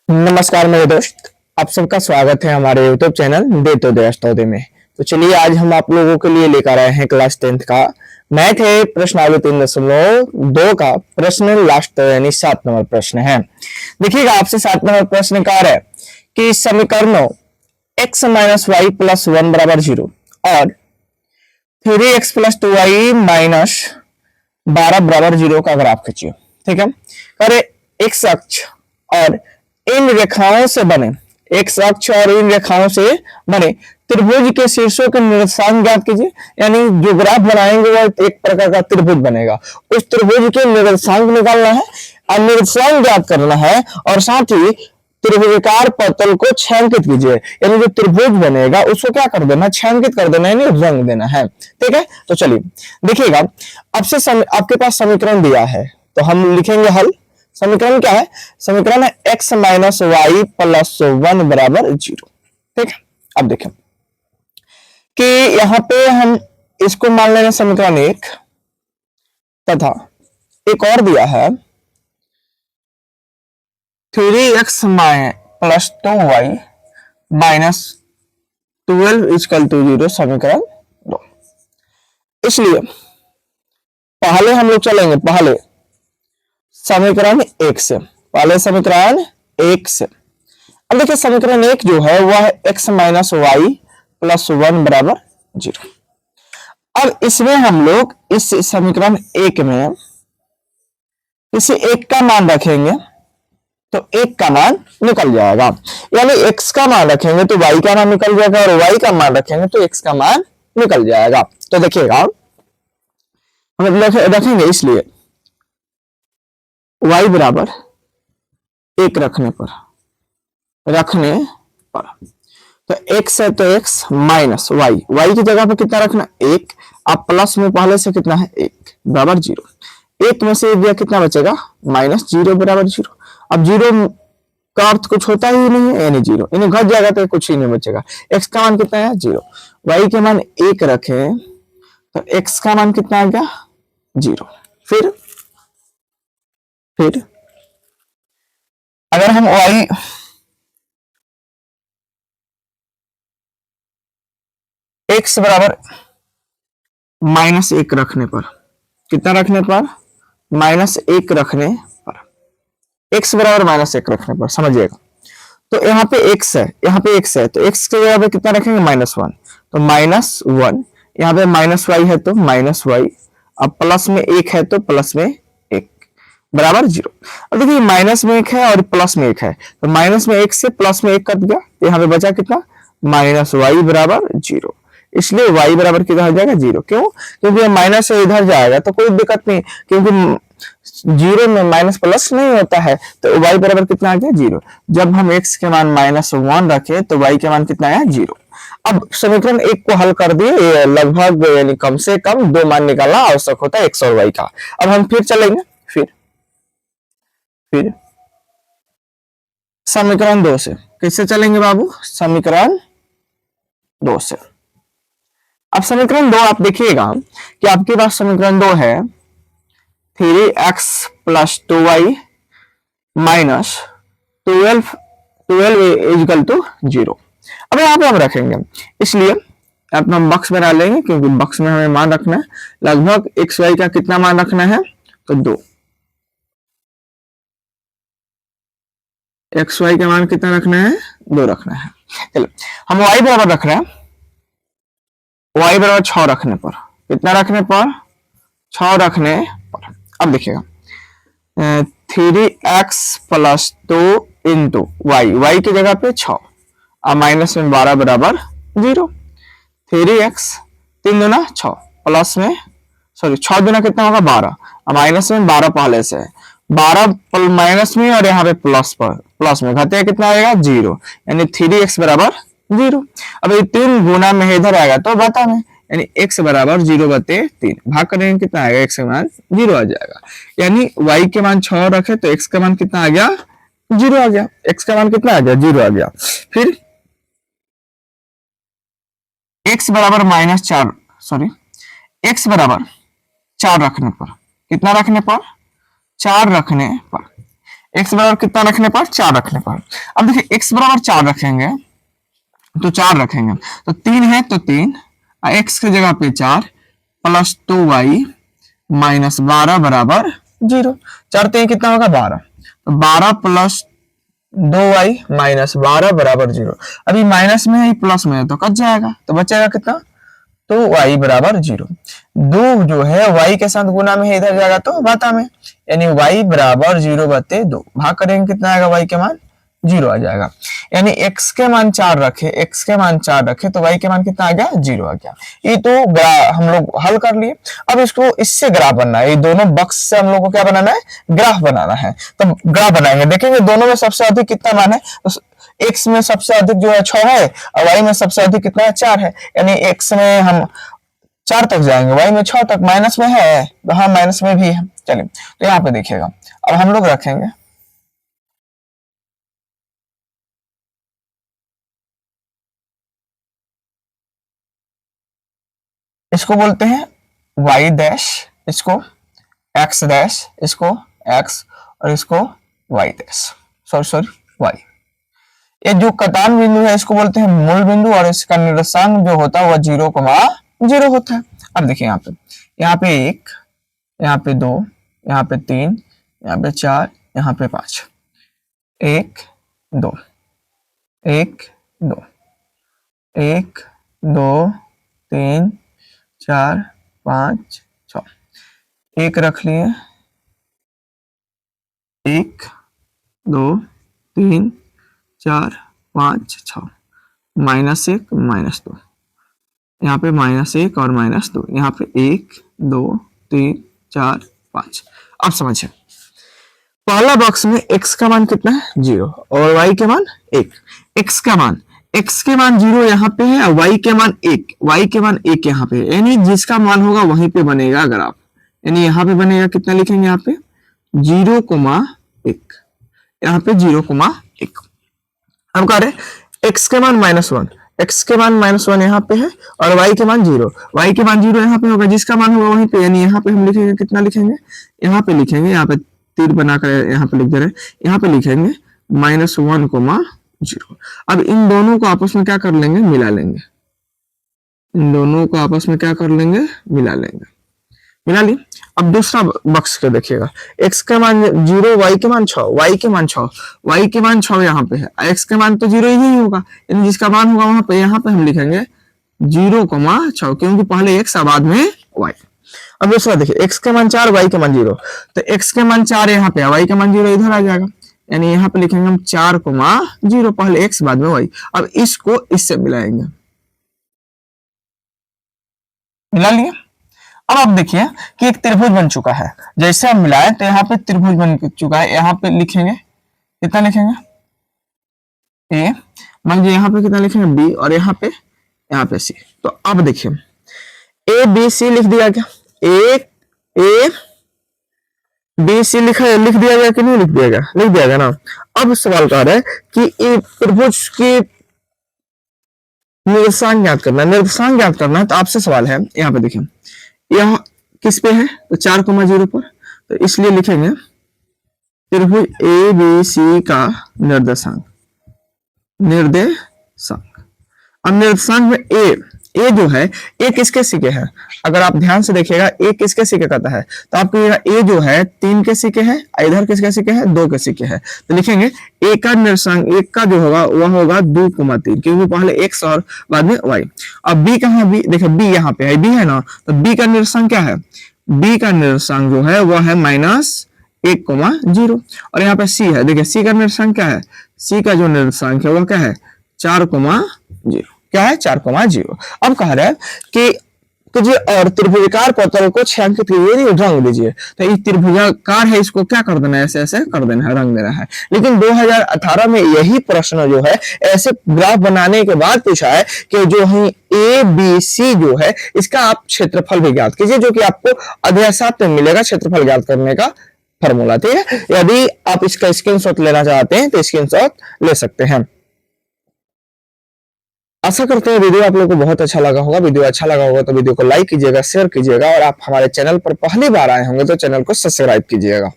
नमस्कार मेरे दोस्त, आप सबका स्वागत है हमारे YouTube चैनल दे अष्टोदय में। तो चलिए आज हम आप लोगों के लिए लेकर आए हैं क्लास 10th का मैथ है प्रश्नावली 3.2 का प्रश्न लास्ट यानी 7 नंबर प्रश्न है। देखिएगा आपसे 7 नंबर प्रश्न कह रहा है कि समीकरणों x माइनस वाई प्लस 1 बराबर 0 और 3x प्लस 2y माइनस 12 बराबर 0 का ग्राफ खींचिए। ठीक है, अरे x अक्ष और इन रेखाओं से बने एक्स अक्ष और इन रेखाओं से बने त्रिभुज के शीर्षों के निर्देशांक ज्ञात कीजिए। यानी जो ग्राफ बनाएंगे वो एक प्रकार का त्रिभुज बनेगा, उस त्रिभुज के निर्देशांक निकालना है और निर्देशांक ज्ञात करना है और साथ ही त्रिभुजाकार पतल को छायांकित कीजिए। यानी जो त्रिभुज बनेगा उसको क्या कर देना, छायांकित कर देना, यानी रंग देना है। ठीक है, तो चलिए देखिएगा आपके पास समीकरण दिया है तो हम लिखेंगे हल। समीकरण क्या है? समीकरण है x माइनस वाई प्लस 1 बराबर 0। ठीक है, अब देखें कि यहां पे हम इसको मान लेंगे समीकरण 1 तथा एक और दिया है 3x plus 2y minus 12 equal to 0 समीकरण 2। इसलिए पहले हम लोग चलेंगे पहले समीकरण 1 से, पहले समीकरण 1 से। अब देखिए समीकरण 1 जो है वह है x माइनस वाई प्लस 1 बराबर 0। अब इसमें हम लोग इस समीकरण 1 में किसी एक का मान रखेंगे तो 1 का मान निकल जाएगा। यानी x का मान रखेंगे तो y का मान निकल जाएगा और y का मान रखेंगे तो x का मान निकल जाएगा। तो देखिएगा हम रखेंगे, इसलिए y बराबर 1 रखने पर तो x है तो x माइनस वाई, वाई की जगह पर कितना रखना 1, अब प्लस में पहले से कितना है 1 बराबर 0, 1 में से दिया कितना बचेगा माइनस 0 बराबर 0। अब 0 का अर्थ कुछ होता ही नहीं है, यानी 0 इन्हें घट जाएगा तो कुछ ही नहीं बचेगा। x का मान कितना है 0, y के मान 1 रखें तो x का मान कितना आ गया 0। फिर अगर हम y x बराबर माइनस 1 रखने पर, कितना रखने पर माइनस 1 रखने पर, x बराबर माइनस 1 रखने पर समझिएगा। तो यहाँ पे x है, यहाँ पे x है तो x के जगह पे कितना रखेंगे -1, तो -1, यहाँ पे माइनस वाई है तो माइनस वाई, अब प्लस में 1 है तो प्लस में 1 बराबर 0। अब देखिए माइनस में 1 है और प्लस में 1 है तो माइनस में 1 से प्लस में 1 कट गया तो यहाँ पे बचा कितना माइनस वाई बराबर 0। इसलिए y बराबर कितना हो जाएगा 0। क्यों? क्योंकि माइनस से इधर जाएगा तो कोई दिक्कत नहीं, क्योंकि 0 में माइनस प्लस नहीं होता है तो y बराबर कितना आ गया 0। जब हम x के मान -1 रखे तो y के मान कितना आया 0। अब समीकरण 1 को हल कर दिए, लगभग यानी कम से कम 2 मान निकालना आवश्यक होता है x और y का। अब हम फिर चलेंगे, फिर समीकरण 2 से। किससे चलेंगे बाबू? समीकरण 2 से। अब समीकरण 2 आप देखिएगा कि आपके पास समीकरण 2 है 3x plus 2y minus 12 equal to 0। अब यहाँ पे हम रखेंगे, इसलिए अपना बक्स बना लेंगे क्योंकि बक्स में हमें मान रखना है। लगभग एक्स वाई का कितना मान रखना है तो 2, एक्स वाई का मान कितना रखना है 2 रखना है। चलो हम y बराबर रख रहे हैं, y बराबर 6 रखने पर, कितना रखने पर 6 रखने पर। अब देखिएगा 3x plus 2 into Y, Y की जगह पे 6 और माइनस में 12 बराबर 0। 3x 3 दूना 6 प्लस में 6 दूना कितना होगा 12 और माइनस में 12 पहले से है, 12 माइनस में और यहाँ पे प्लस में घटे कितना आएगा 0, यानी 3x बराबर 0। अब ये 3 गुना में इधर आएगा तो बता में, यानी x बराबर 0/3 भाग करेंगे कितना आएगा, x का मान 0 आ जाएगा। यानी y के मान 6 रखे तो x का मान कितना आ गया 0 आ गया, x का मान कितना आ गया 0 आ गया। फिर x बराबर -4 x बराबर 4 रखने पर, कितना रखने पर 4 रखने पर, x बराबर कितना रखने पर, 4 रखने पर। अब देखिए x बराबर 4 रखेंगे तो 4 रखेंगे तो 3 है तो 3, x की जगह पे 4 प्लस 2y माइनस 12 बराबर 0। 4 3 कितना होगा 12, तो 12 प्लस 2y माइनस 12 बराबर 0। अभी माइनस में है प्लस में है तो कट जाएगा, तो बचेगा कितना, तो y बराबर 0। 2 जो है y के साथ गुना में है, इधर जाएगा तो भाता में, यानी y बराबर 0 बटे 2। भाग करेंगे कितना आएगा, y के मान 0 आ जाएगा। यानी x के मान 4 रखे, x के मान 4 रखे तो y के मान कितना आ गया, 0 आ गया। ये तो हम लोग हल कर लिए। अब इसको इससे ग्राफ बनना है, ये दोनों बक्स से हम लोग को क्या बनाना है, ग्राफ बनाना है। तो ग्राफ बनाएंगे, देखेंगे दोनों में सबसे अधिक कितना मान है, तो x में सबसे अधिक जो है 6 है और y में सबसे अधिक कितना है, 4 है। यानी x में हम 4 तक जाएंगे, y में 6 तक, माइनस में है तो हाँ माइनस में भी है। चलिए तो यहाँ पे देखिएगा, अब हम लोग रखेंगे इसको बोलते हैं y डैश, इसको x डैश, इसको x और इसको y डैश, सॉरी y। ये जो कटान बिंदु है इसको बोलते हैं मूल बिंदु और इसका निर्देशांक जो होता है वह 0,0 होता है। अब देखिए यहाँ पे 1, यहाँ पे 2, यहाँ पे 3, यहाँ पे 4, यहाँ पे 5, 1 2 1 2 1 2 3 4 5 6, 1 रख लिए, 1 2 3 4 5 6, -1 -2, यहाँ पे -1 और -2, यहाँ पे 1 2 3 4 5। अब समझिए, पहला बॉक्स में x का मान कितना है, 0 और y के मान 1। x के मान 0 यहाँ पे है और y के मान 1 यहाँ पे, यानी जिसका मान होगा वहीं पे बनेगा ग्राफ। यानी यहाँ पे बनेगा, कितना लिखेंगे यहाँ पे 0,1, यहाँ पे 0,1। अब कह रहे x के मान -1, x के मान -1 यहाँ पे है और y के मान 0, y के मान 0 यहाँ पे होगा, जिसका मान होगा वहीं पे। यानी यहाँ पे हम लिखेंगे, कितना लिखेंगे, यहाँ पे लिखेंगे, यहाँ पे तीर बनाकर यहाँ पे लिख दे रहे हैं, यहाँ पे लिखेंगे -1,0। अब इन दोनों को आपस में क्या कर लेंगे, मिला लेंगे। इन दोनों को आपस में क्या कर लेंगे, मिला लेंगे। मिला ली। अब दूसरा बक्स के देखिएगा, x के मान 0, y के मान 6, y के मान 6 यहाँ पे है, x के मान तो 0 ही होगा, यानी जिसका मान होगा वहां पे, यहाँ पे हम लिखेंगे 0,6, क्योंकि पहले x बाद में y। अब दूसरा देखिए, x के मान 4, y के मान 0, तो x के मान 4 यहाँ पे, y के मान 0 इधर आ जाएगा, यानी यहाँ पे लिखेंगे हम 4,0, पहले x बाद में y। अब इसको इससे मिलाएंगे, मिला लिए। अब आप देखिए कि एक त्रिभुज बन चुका है, जैसे हम मिलाए तो यहाँ पे त्रिभुज बन चुका है। यहाँ पे लिखेंगे, कितना लिखेंगे, ए, मान लीजिए यहाँ पे कितना लिखेंगे, बी, और यहाँ पे सी। तो अब देखिए ए बी सी लिख दिया गया, ए बी सी लिख दिया गया कि नहीं लिख दिया गया, लिख दिया गया ना। अब सवाल कह रहा है कि त्रिभुज की निर्देशांक ज्ञात करना है। तो आपसे सवाल है, यहाँ पे देखिए, यह किस पे है, तो 4,0 पर, तो इसलिए लिखेंगे त्रिभुज ए बी सी का निर्देशांक। अब निर्देशांक में ए जो है, ए किसके सिके है, अगर आप ध्यान से देखिएगा ए किसके सिके कहता है, तो आपको ए जो है 3 के सिके है, इधर किसके सिके है, 2 के सिके है। तो लिखेंगे ए का निर्देशांक, एक का जो होगा वह होगा 2,3, क्योंकि पहले x और बाद में y। अब बी कहाँ, बी देखिए, बी यहाँ पे है, बी है ना, तो बी का निर्देशांक क्या है, बी का निर्देशांक जो है वह है -1,0। और यहाँ पे सी है, देखिए सी का निर्देशांक क्या है, सी का जो निर्देशांक है वह क्या है, 4,0, क्या है, 4,0। अब कह रहा है कि और त्रिभुजाकार पतल को छायांकित कीजिए, रंग दीजिए। तो ये त्रिभुजाकार है, इसको क्या कर देना है, ऐसे कर देना है, रंग देना है। लेकिन 2018 में यही प्रश्न जो है ऐसे ग्राफ बनाने के बाद पूछा है कि जो है ए बी सी जो है इसका आप क्षेत्रफल भी ज्ञात कीजिए, जो कि आपको अध्याय 7 में मिलेगा क्षेत्रफल ज्ञात करने का फॉर्मूला। ठीक है, यदि आप इसका स्क्रीनशॉट लेना चाहते हैं तो स्क्रीनशॉट ले सकते हैं। आशा करते हैं वीडियो आप लोगों को बहुत अच्छा लगा होगा। वीडियो अच्छा लगा होगा तो वीडियो को लाइक कीजिएगा, शेयर कीजिएगा, और आप हमारे चैनल पर पहली बार आए होंगे तो चैनल को सब्सक्राइब कीजिएगा।